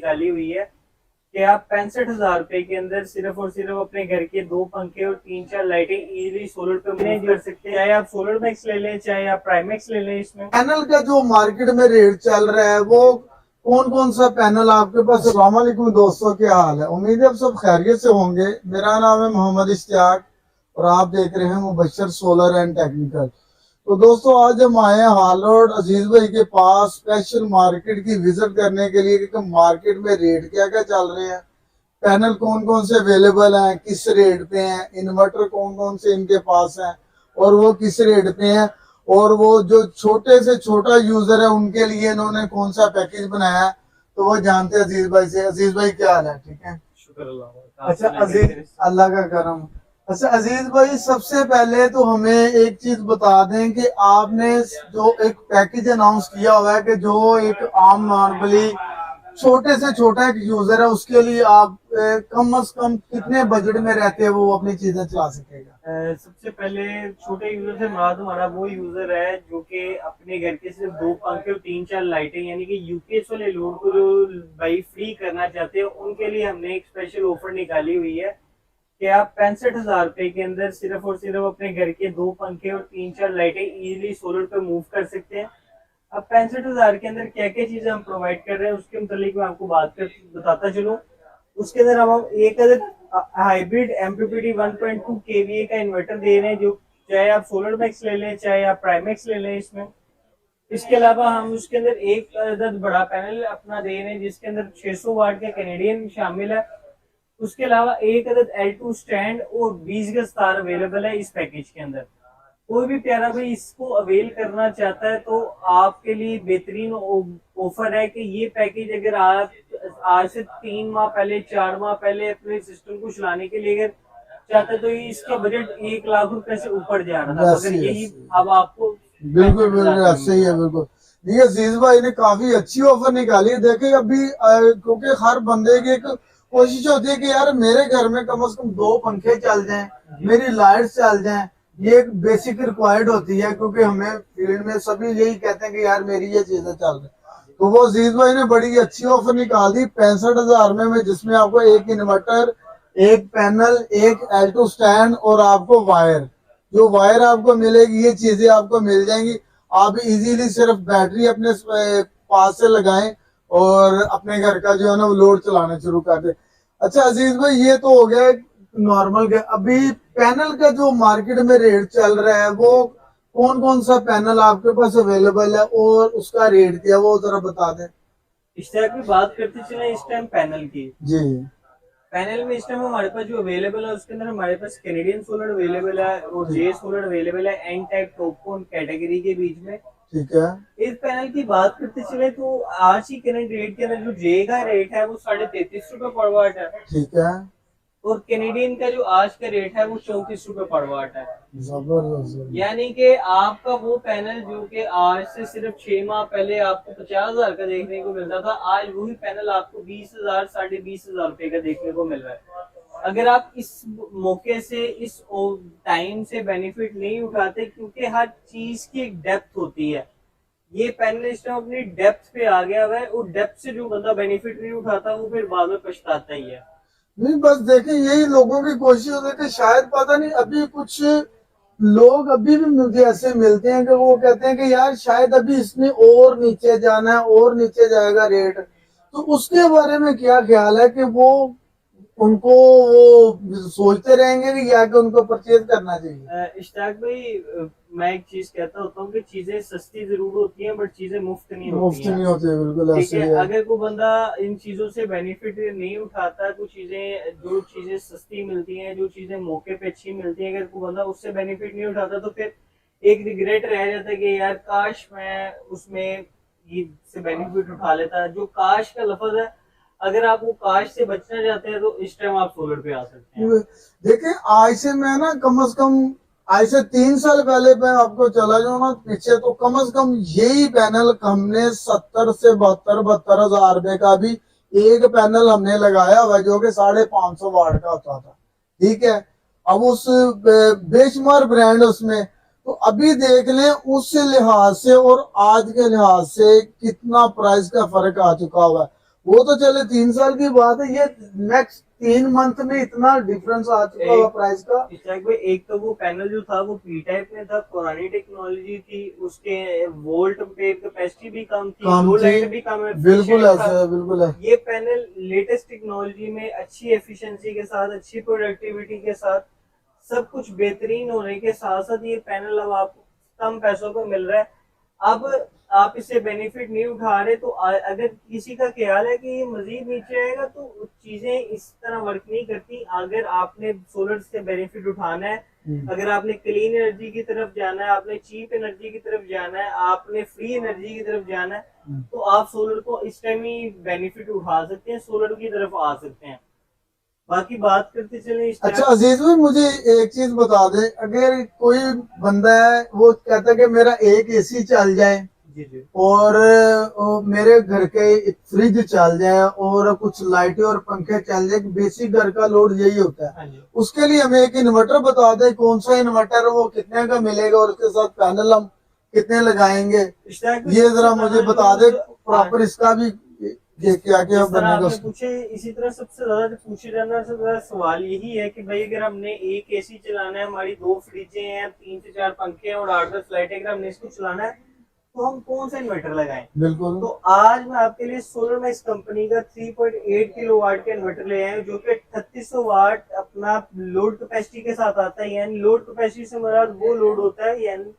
निकाली हुई है कि आप 65,000 रुपए के अंदर सिर्फ और सिर्फ अपने घर के 2 पंखे और 3-4 लाइटें इजीली सोलर पे मैनेज कर सकते हैं। चाहे आप सोलर मैक्स ले लें, चाहे आप प्राइमेक्स ले लें। इसमें पैनल का जो मार्केट में रेट चल रहा है वो कौन कौन सा पैनल आपके पास? अस्सलाम वालेकुम दोस्तों, क्या हाल है? उम्मीद है आप सब खैरियत से होंगे। मेरा नाम है मोहम्मद इश्तियाक और आप देख रहे हैं मुबशर सोलर एंड टेक्निकल। तो दोस्तों, आज हम आए हैं हाल रोड अजीज भाई के पास स्पेशल मार्केट की विजिट करने के लिए कि मार्केट में रेट क्या क्या चल रहे हैं, पैनल कौन कौन से अवेलेबल हैं, किस रेट पे हैं, इन्वर्टर कौन कौन से इनके पास हैं और वो किस रेट पे हैं, और वो जो छोटे से छोटा यूजर है उनके लिए इन्होंने कौन सा पैकेज बनाया है, तो वो जानते हैं अजीज भाई से। अजीज भाई क्या हाल है? ठीक है, शुक्र अल्लाह। अच्छा अजीज, अल्लाह का करम। अच्छा अजीज भाई, सबसे पहले तो हमें एक चीज बता दें कि आपने जो एक पैकेज अनाउंस किया हुआ है कि जो एक आम नॉर्मली छोटे से छोटा एक यूजर है उसके लिए आप कम से कम कितने बजट में रहते हैं वो अपनी चीजें चला सकेगा? सबसे पहले छोटे यूजर से मुराद हमारा वो यूजर है जो कि अपने घर के सिर्फ 2 पंखे और 3-4 लाइटें यानी कि यूपीएस वाले लोड को जो भाई फ्री करना चाहते हैं, उनके लिए हमने एक स्पेशल ऑफर निकाली हुई है कि आप 65,000 रुपए के अंदर सिर्फ और सिर्फ अपने घर के 2 पंखे और 3-4 लाइटें इजीली सोलर पे मूव कर सकते हैं। अब 65,000 के अंदर क्या क्या चीजें हम प्रोवाइड कर रहे हैं उसके मुतालिक मैं आपको बताता चलूँ। उसके अंदर हम एक हाइब्रिड एमपीपीटी 1.2 केवीए का इन्वर्टर दे रहे हैं, जो चाहे आप सोलर मैक्स ले लें, चाहे आप प्राइमेक्स ले लें। इसमें इसके अलावा हम उसके अंदर एक अदद बड़ा पैनल अपना दे रहे हैं जिसके अंदर 600 वाट का कैनेडियन शामिल है। उसके अलावा एक अदद L2 स्टैंड और 20 गज तार अवेलेबल है इस पैकेज के अंदर। कोई भी प्यारा भाई इसको अवेल करना चाहता है तो आपके लिए बेहतरीन ऑफर है कि ये पैकेज अगर आप आज से 3 माह पहले 4 माह पहले अपने सिस्टम को चलाने के लिए अगर चाहते तो इसका बजट 1 लाख रुपए से ऊपर जा रहा था, मगर यही अब आपको बिल्कुल बिल्कुल सही है। बिल्कुल ये अजीज भाई ने काफी अच्छी ऑफर निकाली है। देखिए अभी क्योंकि हर बंदे की एक कोशिश होती है कि यार मेरे घर में कम से कम 2 पंखे चल जाएं, मेरी लाइट्स चल जाएं, ये एक बेसिक रिक्वायर्ड होती है क्योंकि हमें फील्ड में सभी यही कहते हैं कि यार मेरी ये चीजें चल रही। तो वो अजीज भाई ने बड़ी अच्छी ऑफर निकाल दी 65,000 में जिसमें आपको एक इन्वर्टर, एक पैनल, एक L2 स्टैंड और आपको वायर, जो वायर आपको मिलेगी ये चीजें आपको मिल जाएंगी। आप इजीली सिर्फ बैटरी अपने पास से लगाएं और अपने घर का जो है ना लोड चलाना शुरू कर दे। अच्छा अजीज भाई, ये तो हो गया नॉर्मल का। अभी पैनल का जो मार्केट में रेट चल रहा है वो कौन कौन सा पैनल आपके पास अवेलेबल है और उसका रेट क्या है वो जरा बता दें। इस टाइप की बात करते चले इस टाइम पैनल की। जी, पैनल में इस टाइम हमारे पास जो अवेलेबल है उसके अंदर हमारे पास कैनेडियन सोलर अवेलेबल है और जे सोलर अवेलेबल है एन टाइप टॉपकॉन कैटेगरी के बीच में। ठीक है। इस पैनल की बात करते चले तो आज की करंट रेट के अंदर जो जे का रेट है वो 33.5 रुपए पर वाट है। ठीक है। और कैनेडियन का जो आज का रेट है वो 34 रुपए पर वाट है। जबरदस्त। यानी कि आपका वो पैनल जो कि आज से सिर्फ 6 माह पहले आपको 50,000 का देखने को मिलता था, आज वही पैनल आपको 20,000 20,500 रुपए का देखने को मिल रहा है। अगर आप इस मौके से इस टाइम से बेनिफिट नहीं उठाते, क्योंकि हर चीज की एक डेप्थ होती है, ये पैनल इस टाइम अपनी डेप्थ पे आ गया हुआ है और डेप्थ से जो बंदा बेनिफिट नहीं उठाता वो फिर बाद में पछताता ही है। नहीं, बस देखिए यही लोगों की कोशिश होती है कि शायद पता नहीं अभी कुछ लोग अभी भी मुझे ऐसे मिलते हैं कि वो कहते हैं कि यार शायद अभी इसने और नीचे जाना है और नीचे जाएगा रेट। तो उसके बारे में क्या ख्याल है कि वो उनको वो सोचते रहेंगे कि या कि उनको परचेज करना चाहिए? इश्ताक भाई, मैं एक चीज कहता होता हूँ कि चीजें सस्ती जरूर होती हैं बट चीजें मुफ्त नहीं होती। मुफ्त नहीं होती है, बिल्कुल ठीक ऐसे है। ही है। अगर कोई बंदा इन चीजों से बेनिफिट नहीं उठाता, कुछ चीजें जो चीजें सस्ती मिलती हैं, जो चीजें मौके पे अच्छी मिलती हैं, अगर कोई बंदा उससे बेनिफिट नहीं उठाता तो फिर एक रिग्रेट रह जाता है कि यार काश मैं उसमें ये से बेनिफिट उठा लेता। जो काश का लफ्ज है, अगर आप वो काश से बचना चाहते हैं तो इस टाइम आप सोलर पे आ सकते हैं। देखिए आज से मैं ना कम से कम आज से 3 साल पहले मैं आपको चला जाऊँ ना पीछे, तो कम से कम यही पैनल हमने 70 से 72 हजार रुपए का भी एक पैनल हमने लगाया हुआ जो कि 550 वाट का होता था। ठीक है। अब उस बेशुमार ब्रांड उसमें, तो अभी देख लें उस लिहाज से और आज के लिहाज से कितना प्राइस का फर्क आ चुका हुआ है। वो तो चले 3 साल की बात है, ये नेक्स्ट 3 मंथ में इतना डिफरेंस आ चुका होगा प्राइस का। इस्टैक भाई, एक तो वो पैनल जो था वो पी टाइप में था, पुरानी टेक्नोलॉजी थी, उसके वोल्ट पे कैपेसिटी भी कम थी, कम लो थी, लाइट भी कम बिल्कुल एफिशिएंट था। ऐसा है, बिल्कुल है। ये पैनल लेटेस्ट टेक्नोलॉजी में अच्छी एफिशिएंसी के साथ, अच्छी प्रोडक्टिविटी के साथ, सब कुछ बेहतरीन होने के साथ साथ ये पैनल अब आपको कम पैसों पर मिल रहा है। अब आप इससे बेनिफिट नहीं उठा रहे तो अगर किसी का ख्याल है कि ये मजीद नीचे आएगा तो चीजें इस तरह वर्क नहीं करती। अगर आपने सोलर से बेनिफिट उठाना है, अगर आपने क्लीन एनर्जी की तरफ जाना है, आपने चीप एनर्जी की तरफ जाना है, आपने फ्री एनर्जी की तरफ जाना है, तो आप सोलर को इस टाइम ही बेनिफिट उठा सकते हैं, सोलर की तरफ आ सकते हैं। बाकी बात करते चले इस अच्छा अजीज भाई, मुझे एक चीज बता दे, अगर कोई बंदा है वो कहता है कि मेरा एक एसी चल जाए जी जी और मेरे घर के एक फ्रिज चल जाए और कुछ लाइटें और पंखे चल जाए, बेसिक घर का लोड यही होता है, हाँ जी। उसके लिए हमें एक इन्वर्टर बता दे, कौन सा इन्वर्टर वो कितने का मिलेगा और उसके साथ पैनल हम कितने लगाएंगे, ये जरा मुझे बता दे प्रॉपर इसका भी, ये क्या क्या जिस तरह बनेगा आपने उसका। पूछे, इसी तरह सबसे ज्यादा जो पूछे जाना सबसे ज्यादा सवाल यही है कि भाई अगर हमने एक एसी चलाना है, हमारी 2 फ्रिजें हैं, 3 से 4 पंखे हैं और 8-10 लाइटें, अगर हमने इसको चलाना है तो हम कौन सा इन्वर्टर लगाएं। बिल्कुल। तो आज मैं आपके लिए सोलर मैक्स कंपनी का 3.8 किलोवाट का इन्वर्टर ले आया हूं, जो कि 3800 वाट अपना लोड कैपेसिटी के साथ आता है। यानी लोड कैपेसिटी से मुराद वो लोड होता है यानी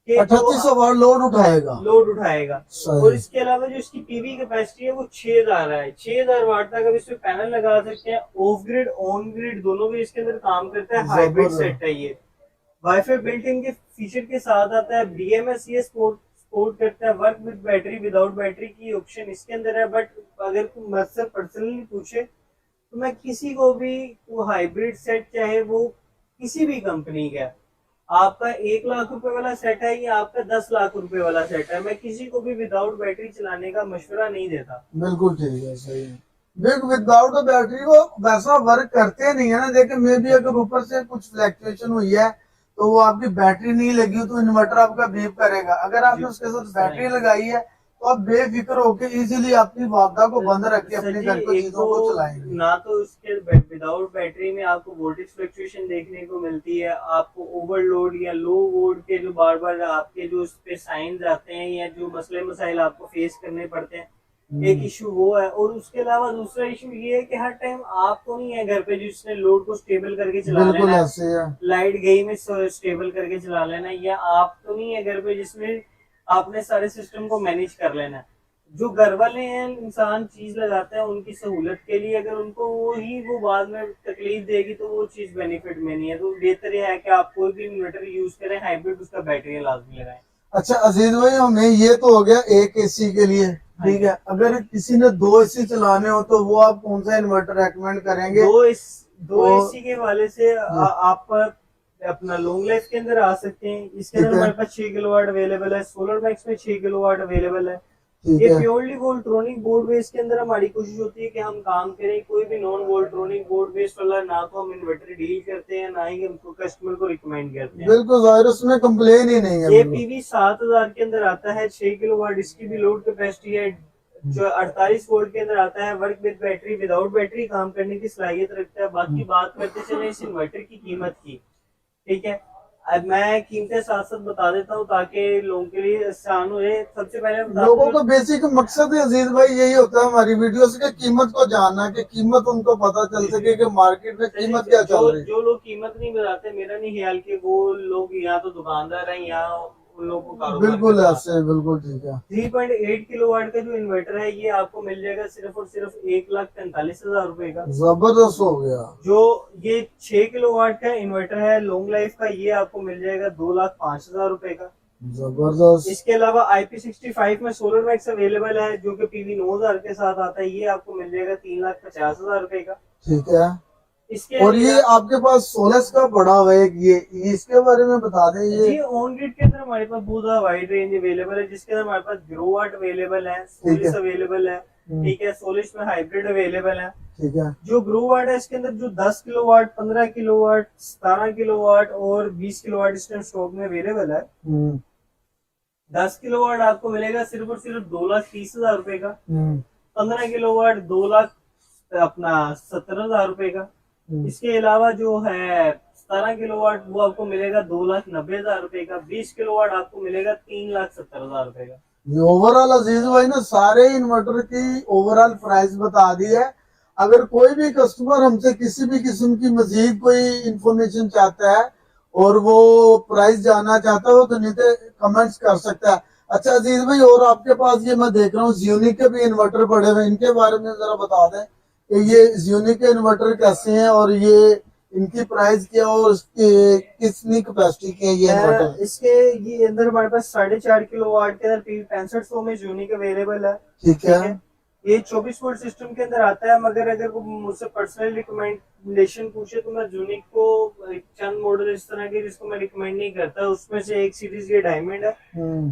कि जो 3800 वाट लोड उठाएगा। लोड उठाएगा। और सही। इसके अलावा जो इसकी पीवी कैपेसिटी है वो 6000 है। 6000 वाट तक अब इसमें पैनल लगा सकते हैं। ऑफ ग्रिड ऑन ग्रिड दोनों भी इसके अंदर काम करता है। हाइब्रिड जबरदस्त। सेट है ये। वाईफाई बिल्ट इन के फीचर के साथ आता है। बीएमएस ये सपोर्ट करता है। Work with battery without battery की ऑप्शन इसके अंदर है। बट अगर तुम मुझसे पर्सनली पूछे तो मैं किसी को भी वो हाइब्रिड सेट, चाहे वो किसी भी कंपनी का, आपका 1 लाख रुपए वाला सेट है या आपका 10 लाख रुपए वाला सेट है, मैं किसी को भी विदाउट बैटरी चलाने का मशवरा नहीं देता। बिल्कुल ठीक है, सही है। बिग विदाउट बैटरी वो वैसा वर्क करते नहीं है ना, देखिए मे भी अगर ऊपर से कुछ फ्लैक्चुएशन हुई है तो वो आपकी बैटरी नहीं लगी हो तो इन्वर्टर आपका बीप करेगा। अगर आपने उसके साथ बैटरी लगाई है तो आप बेफिक्र होकर इजीली अपनी वापदा को बंद रख के सर अपने जी, घर को एक चीजों तो को चलाएंगे। ना तो उसके विदाउट बैटरी में आपको वोल्टेज फ्लक्चुएशन देखने को मिलती है, आपको ओवरलोड या लो वोल्ट के जो बार बार आपके जो उस पे साइंस आते हैं या जो मसले मसाइल आपको फेस करने पड़ते हैं, एक इशू वो है। और उसके अलावा दूसरा इशू ये है कि हर टाइम आप तो नहीं है घर पे जिसने लोड को स्टेबल करके चला बिल्कुल लेना ऐसे है। है, लाइट गई में स्टेबल करके चला लेना है, या आप तो नहीं है घर पे जिसमें आपने सारे सिस्टम को मैनेज कर लेना है। जो घर वाले हैं, इंसान चीज लगाते हैं उनकी सहूलत के लिए, अगर उनको वो बाद में तकलीफ देगी तो वो चीज बेनिफिट में नहीं है। तो बेहतर है कि आप कोई भी इन्वर्टर यूज करें हाइब्रिड, उसका बैटरी लाजमी लगाएं। अच्छा अजीज भाई, हमें ये तो हो गया एक एसी के लिए, ठीक है। अगर किसी ने 2 एसी चलाने हो तो वो आप कौन सा इन्वर्टर रेकमेंड करेंगे? दो एसी के वाले से आप अपना लॉन्ग लाइफ के अंदर आ सकते हैं। इसके अंदर ठीक है, हमारे पास 6 किलोवाट अवेलेबल है। सोलर मैक्स में 6 किलोवाट अवेलेबल है। ठीक ये है। प्योरली वोल्ट्रॉनिक बोर्ड बेस के अंदर हमारी कोशिश होती है कि हम काम करें। कोई भी नॉन वोल्ट्रॉनिक बोर्ड बेस वाला ना तो हम इन्वर्टर डील करते हैं, ना ही हमको कस्टमर को रिकमेंड करते हैं। बिल्कुल जाहिर, उसमें कंप्लेन ही नहीं है। ये बिल्कुल पीवी 7000 के अंदर आता है। 6 किलोवाट इसकी भी लोड कैपेसिटी है। जो 48 वोल्ट के अंदर आता है। Work with battery without battery काम करने की सलाहियत रखता है। बाकी बात करते चले इस इन्वर्टर की कीमत की, ठीक है। अब मैं कीमतें साथ साथ बता देता हूँ ताकि लोगों के लिए आसान हो जाए। सबसे पहले बता लोगों दूं, का बेसिक मकसद है अजीज भाई यही होता है हमारी वीडियोस के, कीमत को जानना, कि कीमत उनको पता चल सके कि मार्केट में कीमत क्या चल रही है। जो लोग कीमत नहीं बताते, मेरा नहीं ख्याल कि वो लोग या तो दुकानदार हैं या उन लोगों को कारोबार बिल्कुल करना। ऐसे, बिल्कुल ठीक है। 3.8 किलोवाट का जो इन्वर्टर है ये आपको मिल जाएगा सिर्फ और सिर्फ 1,45,000 रुपए का। जबरदस्त हो गया। जो ये 6 किलोवाट का इन्वर्टर है लॉन्ग लाइफ का, ये आपको मिल जाएगा 2,05,000 रुपए का। जबरदस्त। इसके अलावा IP65 में सोलर मैक्स अवेलेबल है जो कि PV 9000 के साथ आता है। ये आपको मिल जाएगा 3,50,000 रुपए का। ठीक है। इसके और ये अलावा आपके पास सोलस का पड़ा हुआ है, ये इसके बारे में बता दें। ये जी ऑन ग्रिड के अंदर हमारे पास बहुत ज्यादा वाइड रेंज अवेलेबल है, जिसके अंदर हमारे पास ग्रोवाट अवेलेबल है, सोलिस अवेलेबल है, ठीक है। सोलिस में हाइब्रिड अवेलेबल है। ठीक है। जो ग्रोवाट है इसके अंदर जो 10 किलोवाट, 15 किलोवाट, 17 किलोवाट और 20 किलोवाट इस टाइम स्टॉक में अवेलेबल है। 10 किलोवाट आपको मिलेगा सिर्फ और सिर्फ 2,30,000 रुपए का। 15 किलोवाट 2,17,000 रुपए का। इसके अलावा जो है 17 किलोवाट वो आपको मिलेगा 2,90,000 रुपए का। 20 किलोवाट आपको मिलेगा 3,70,000 रुपए का। ये ओवरऑल अजीज भाई ने सारे इन्वर्टर की ओवरऑल प्राइस बता दी है। अगर कोई भी कस्टमर हमसे किसी भी किस्म की मजीद कोई इंफॉर्मेशन चाहता है और वो प्राइस जानना चाहता है, वो तो नीचे कमेंट्स कर सकता है। अच्छा अजीज भाई, और आपके पास ये मैं देख रहा हूँ यूनिक के भी इन्वर्टर पड़े हुए, इनके बारे में जरा बता दें कि ये यूनिक के इन्वर्टर कैसे हैं और ये इनकी प्राइस क्या और उसकी कितनी कैपेसिटी की है ये इन्वर्टर। इसके ये अंदर हमारे पास 4.5 किलोवाट के अंदर PV 6500 में यूनिक अवेलेबल है। ठीक है। ये 24 वोल्ट सिस्टम के अंदर आता है, मगर अगर वो मुझसे पर्सनल रिकमेंडेशन पूछे तो मैं यूनिक को एक चंद मॉडल इस तरह के जिसको मैं रिकमेंड नहीं करता, उसमें से एक सीरीज ये डायमंड है।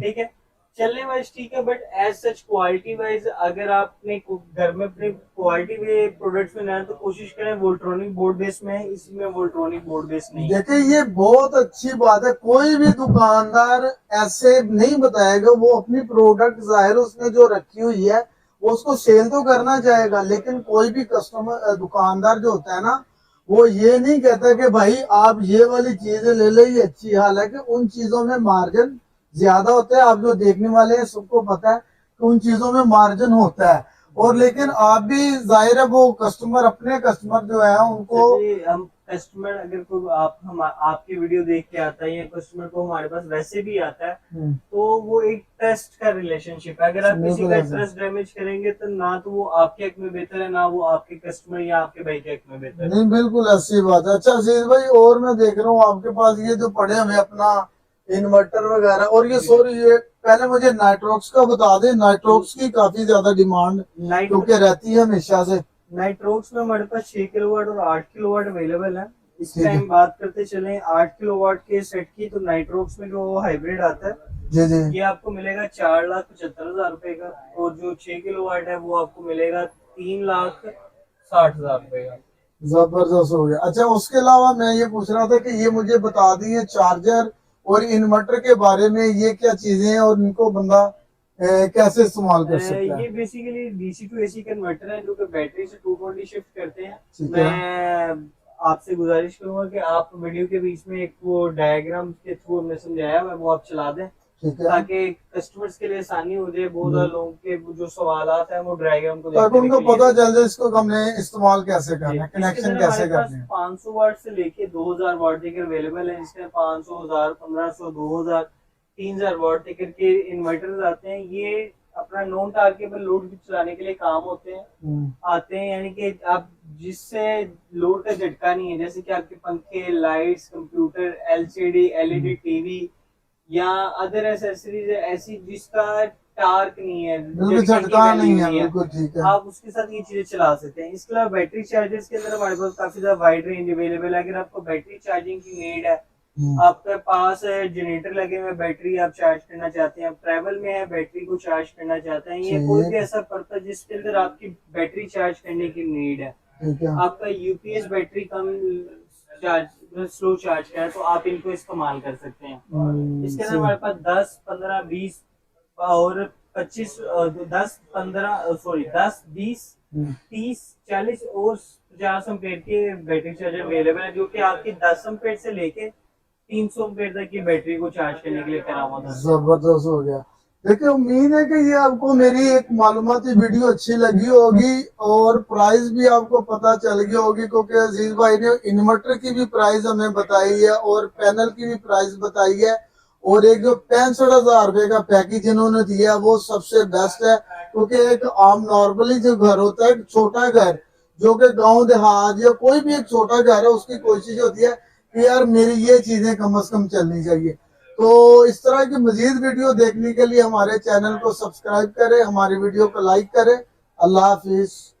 ठीक है, चलने वाइज ठीक है, but as such quality wise अगर आपने घर में अपने क्वालिटी के प्रोडक्ट्स में लाना तो कोशिश करें वोल्ट्रॉनिक बोर्ड बेस में है, इसमें वोल्ट्रॉनिक बोर्ड बेस नहीं है। देखिए ये बहुत अच्छी बात है, कोई भी दुकानदार ऐसे नहीं बताएगा, वो अपनी प्रोडक्ट जाहिर उसने जो रखी हुई है वो उसको सेल तो करना चाहेगा, लेकिन कोई भी कस्टमर दुकानदार जो होता है ना, वो ये नहीं कहता कि भाई आप ये वाली चीजें ले ले ये अच्छी। हालांकि उन चीजों में मार्जिन ज्यादा होता है, आप जो देखने वाले हैं सबको पता है कि उन चीजों में मार्जिन होता है। और लेकिन आप भी जाहिर है वो कस्टमर अपने कस्टमर जो है उनको हम कस्टमर अगर कोई हम आपकी वीडियो देख के आता है या कस्टमर को हमारे पास वैसे भी आता है तो वो एक ट्रस्ट का रिलेशनशिप है। अगर आप किसी का ट्रस्ट डैमेज करेंगे तो ना तो वो आपके हक में बेहतर है, ना वो आपके कस्टमर या आपके भाई के हक में बेहतर है। नहीं बिल्कुल ऐसी बात है। अच्छा अजीज भाई, और मैं देख रहा हूँ आपके पास ये जो पड़े हुए अपना इन्वर्टर वगैरह, और ये सॉरी ये पहले मुझे नाइट्रोक्स का बता दें। नाइट्रोक्स की काफी ज्यादा डिमांड क्योंकि रहती है हमेशा से। नाइट्रोक्स में हमारे पास 6 किलोवाट और 8 किलोवाट अवेलेबल है। इस टाइम बात करते चलें 8 किलोवाट के सेट की, तो नाइट्रोक्स में जो हाइब्रिड आता है जी जी ये आपको मिलेगा 4,75,000 रुपए का, और जो 6 किलोवाट है वो आपको मिलेगा 3,60,000 रुपए का। जबरदस्त हो गया। अच्छा उसके अलावा मैं ये पूछ रहा था कि ये मुझे बता दिए चार्जर और इन्वर्टर के बारे में, ये क्या चीजें हैं और इनको बंदा कैसे इस्तेमाल कर सकता है। ये basically DC to AC converter है जो कि बैटरी से 220 शिफ्ट करते हैं। ठीक है। मैं आपसे गुजारिश करूंगा कि आप वीडियो के बीच में एक वो डायग्राम के थ्रू हमने समझाया है वो आप चला दें, ठीक है, ताकि कस्टमर्स के लिए आसानी हो जाए। बहुत सारे लोगों के जो सवाल है वो डायग्राम को ताकि उनको पता चल जाए इसको हमने इस्तेमाल कैसे करना है, कनेक्शन कैसे करना है। 500 वाट से लेके 2000 वाट तक अवेलेबल है, जिसमें 500, 1000, 1500, 2000, 3000 वाट तक के इन्वर्टर आते हैं। ये अपना नॉन टारगेबल लोड भी चलाने के लिए काम होते हैं आते हैं, यानी कि आप जिससे लोड का झटका नहीं है, जैसे कि आपके पंखे, lights, computer, LCD LED TV या अदर एसेसरीज ऐसी जिसका टार्क नहीं है, झटका नहीं है, बिल्कुल ठीक है, आप उसके साथ ये चीजें चला सकते हैं। इसके अलावा बैटरी चार्जर्स के अंदर हमारे पास काफी ज्यादा वाइड रेंज अवेलेबल है। अगर आपको बैटरी चार्जिंग की नीड है, आपके पास जनरेटर लगे हुए बैटरी आप चार्ज करना चाहते हैं, आप ट्रैवल में है बैटरी को चार्ज करना चाहते हैं, ये कोई भी ऐसा पर्पज जिसके अंदर आपकी बैटरी चार्ज करने की नीड है, आपका UPS बैटरी कम चार्ज स्लो चार्ज का है, तो आप इनको इस्तेमाल कर सकते हैं। इसके अंदर हमारे पास 10, 15, 20 और 25, 10, 15 सॉरी 10, 20, 30, 40 और 50 एम्पेयर के बैटरी चार्जर अवेलेबल है, जो कि आपकी 10 एम्पेयर से लेके 300 एम्पेयर तक की बैटरी को चार्ज करने के लिए करा हुआ था। जबरदस्त हो गया। देखिए उम्मीद है कि ये आपको मेरी एक मालूमाती वीडियो अच्छी लगी होगी और प्राइस भी आपको पता चल गई होगी, क्योंकि अजीज भाई ने इन्वर्टर की भी प्राइस हमें बताई है और पैनल की भी प्राइस बताई है, और एक जो 65,000 रुपए का पैकेज इन्होंने दिया वो सबसे बेस्ट है। क्योंकि एक आम नॉर्मली जो घर होता है, छोटा घर जो कि गांव देहात या कोई भी एक छोटा घर है, उसकी कोशिश होती है कि यार मेरी ये चीजें कम से कम चलनी चाहिए। तो इस तरह की मजीद वीडियो देखने के लिए हमारे चैनल को सब्सक्राइब करें, हमारी वीडियो को लाइक करें। अल्लाह हाफिज।